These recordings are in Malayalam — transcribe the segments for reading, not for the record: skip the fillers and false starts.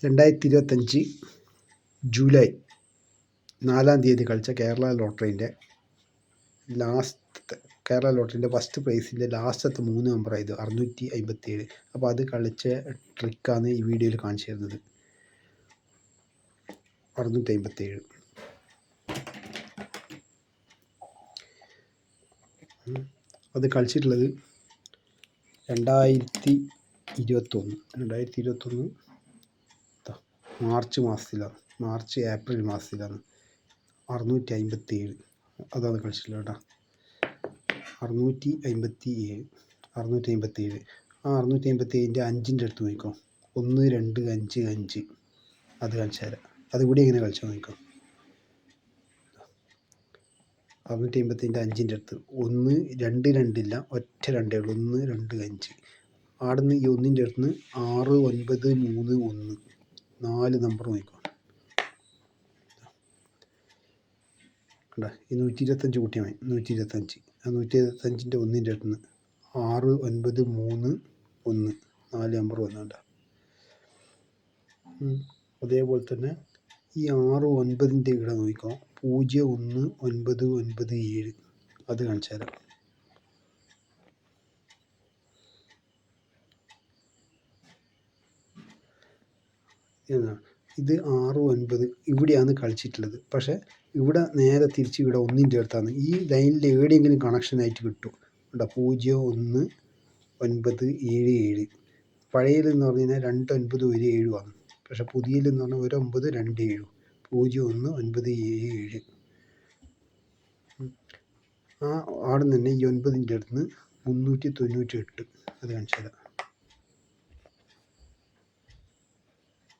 2025 ജൂലൈ 4-ാം തീയതി കളിച്ച കേരള ലോട്ടറീൻ്റെ ഫസ്റ്റ് പ്രൈസിൻ്റെ ലാസ്റ്റത്തെ 3 നമ്പറായത് 657. അപ്പോൾ അത് കളിച്ച ട്രിക്കാണ് ഈ വീഡിയോയിൽ കാണിച്ചു തരുന്നത്. 657 അത് കളിച്ചിട്ടുള്ളത് 2021 മാർച്ച് ഏപ്രിൽ മാസത്തിലാണ്. 657 അതാണ് കളിച്ചിട്ടുള്ളത് കേട്ടോ. 657 ആ 657ൻ്റെ 5ൻ്റെ അടുത്ത് നോക്കിക്കോ. 1 2 5 5 അത് കളിച്ചു തരാം. അതുകൂടി എങ്ങനെ കളിച്ചാൽ നോക്കിക്കോ. 657ൻ്റെ 5ൻ്റെ അടുത്ത് 1 2 2 ഇല്ല, ഒറ്റ 2 ഉള്ളൂ. 1 2 5. ആടുന്ന് ഈ 1ൻ്റെ അടുത്ത് നിന്ന് 6 9 3 1 4 നമ്പർ നോക്കിക്കോ. കണ്ട ഈ 125 കൂട്ടിയാൽ മതി. 125 ആ 125ൻ്റെ 1ൻ്റെ അടുത്ത് നിന്ന് 6 9 3 1 4 നമ്പർ വന്നുണ്ട. അതേപോലെ തന്നെ ഈ 6 9ൻ്റെ ഇവിടെ നോക്കിക്കോ. 0 1 9 9 7 അത് കാണിച്ചു തരാം. ഇത് 6 9 ഇവിടെയാണ് കളിച്ചിട്ടുള്ളത്. പക്ഷേ ഇവിടെ നേരെ തിരിച്ച് ഇവിടെ 1ൻ്റെ അടുത്താണ്. ഈ ലൈനിൽ എവിടെയെങ്കിലും കണക്ഷനായിട്ട് കിട്ടും. കേട്ടോ 0 1 9 7 7. പഴയതെന്ന് പറഞ്ഞു കഴിഞ്ഞാൽ 2 9 1 7 ആണ്. പക്ഷേ പുതിയതെന്ന് പറഞ്ഞാൽ 1 9 2 7 0 1 9 7 7. ആ അവിടെ നിന്ന് തന്നെ ഈ 9ൻ്റെ അടുത്ത് നിന്ന് 398 അത് കാണിച്ചു തരാം.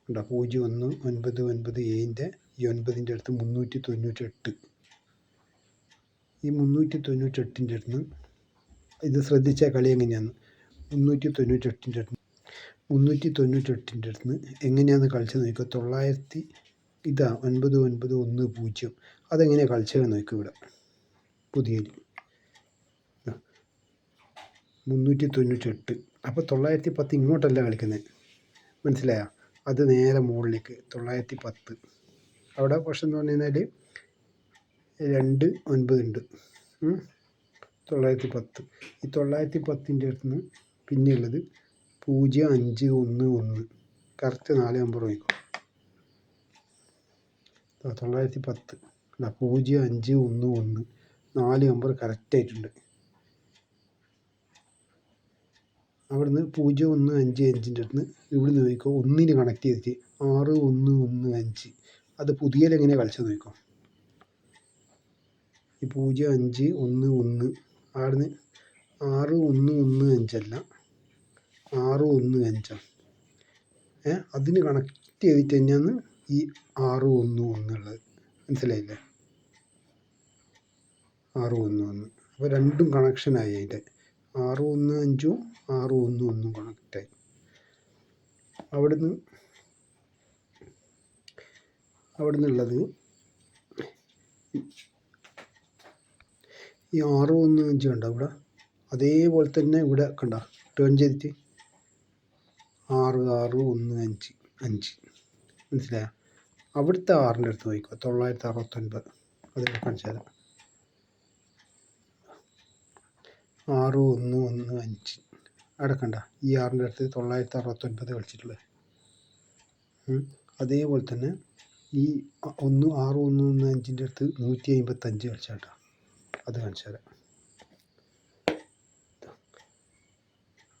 ഉണ്ടോ 0 1 9 9 7ൻ്റെ ഈ 9ൻ്റെ അടുത്ത് 398. ഈ 398ൻ്റെ അടുത്ത് ഇത് ശ്രദ്ധിച്ച കളി എങ്ങനെയാണ്. 398ൻ്റെ അടുത്ത് എങ്ങനെയാണ് കളിച്ചത് നോക്കുക. 900 ഇതാ 9 9 1 0 അതെങ്ങനെയാണ് കളിച്ചത് നോക്കുക. ഇവിടെ പുതിയതിൽ 398. അപ്പോൾ 910 ഇങ്ങോട്ടല്ല കളിക്കുന്നത്, മനസ്സിലായോ? അത് നേരെ മുകളിലേക്ക് 910. അവിടെ പക്ഷെ എന്ന് പറഞ്ഞു കഴിഞ്ഞാൽ 2 9 ഉണ്ട്. 910 ഈ 910ൻ്റെ അടുത്ത് നിന്ന് പിന്നെയുള്ളത് 0 5 1 1 കറക്റ്റ് 4 നമ്പർ നോക്കും. 910 0 5 1 1 4 നമ്പർ കറക്റ്റായിട്ടുണ്ട്. അവിടുന്ന് 0 1 5 5ൻ്റെ അടുത്ത് ഇവിടുന്ന് നോക്കിക്കോ. 1ന് കണക്ട് ചെയ്തിട്ട് 6 1 1 5 അത് പുതിയതെങ്ങനെ കളിച്ചത് നോക്കിക്കോ. ഈ 0 5 1 1 അവിടുന്ന് 6 1 1 5 അല്ല 6 1 5 അതിന് കണക്ട് ചെയ്തിട്ട് തന്നെയാണ് ഈ 6 1 1 ഉള്ളത്. മനസ്സിലായില്ലേ? 6 1 1 അപ്പോൾ രണ്ടും കണക്ഷനായി. അതിൻ്റെ 6 1 5ഉം 6 1 1 കണക്റ്റായി. അവിടുന്നുള്ളത് ഈ 6 1 5 കണ്ടോ ഇവിടെ. അതേപോലെ തന്നെ ഇവിടെ കണ്ട ടേൺ ചെയ്തിട്ട് 6 6 1 5 5 മനസ്സിലായോ? അവിടുത്തെ 6ൻ്റെ അടുത്ത് നോക്കിക്കോ. 969 അതിൽ കാണിച്ചു തരാം. 6 1 1 5 അവിടെ കണ്ട ഈ 6ൻ്റെ അടുത്ത് 969 കളിച്ചിട്ടുള്ളത്. അതേപോലെ തന്നെ ഈ 6 1 1 5ൻ്റെ അടുത്ത് 155 കളിച്ചാട്ടോ. അത് കാണിച്ചു തരാം.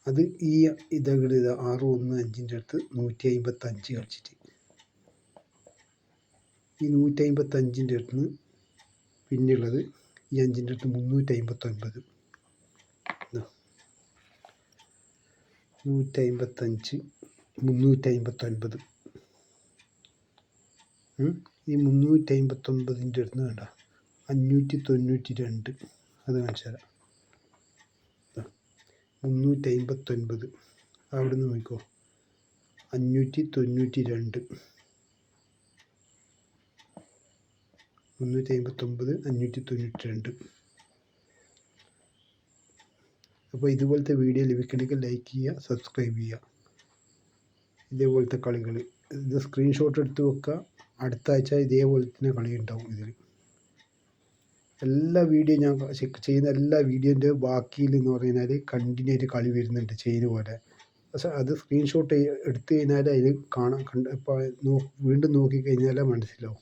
അത് ഈ ഇതവിടെ 6 1 5ൻ്റെ അടുത്ത് 155 കളിച്ചിട്ട് ഈ 155ൻ്റെ അടുത്ത് നിന്ന് പിന്നെയുള്ളത് ഈ 5ൻ്റെ അടുത്ത് 359 155 359 ഈ 359ൻ്റെ അടുത്ത് വേണ്ട 592 അത് കാണിച്ചു തരാം. 359 അവിടെ നിന്ന് നോക്കിക്കോ. 592 359 592. അപ്പോൾ ഇതുപോലത്തെ വീഡിയോ ലഭിക്കണമെങ്കിൽ ലൈക്ക് ചെയ്യുക, സബ്സ്ക്രൈബ് ചെയ്യുക. ഇതേപോലത്തെ കളികൾ ഇത് സ്ക്രീൻഷോട്ട് എടുത്ത് വെക്കുക. അടുത്ത ആഴ്ച ഇതേപോലെ തന്നെ കളി ഉണ്ടാവും ഇതിൽ. എല്ലാ വീഡിയോ ഞാൻ ചെയ്യുന്ന എല്ലാ വീഡിയോൻ്റെ ബാക്കിയിൽ എന്ന് പറഞ്ഞാൽ കണ്ടിന്യൂ ആയിട്ട് കളി വരുന്നുണ്ട് ചെയിന് പോലെ. പക്ഷെ അത് സ്ക്രീൻഷോട്ട് എടുത്തു കഴിഞ്ഞാൽ അതിൽ കാണാൻ ഇപ്പോൾ വീണ്ടും നോക്കിക്കഴിഞ്ഞാൽ മനസ്സിലാവും.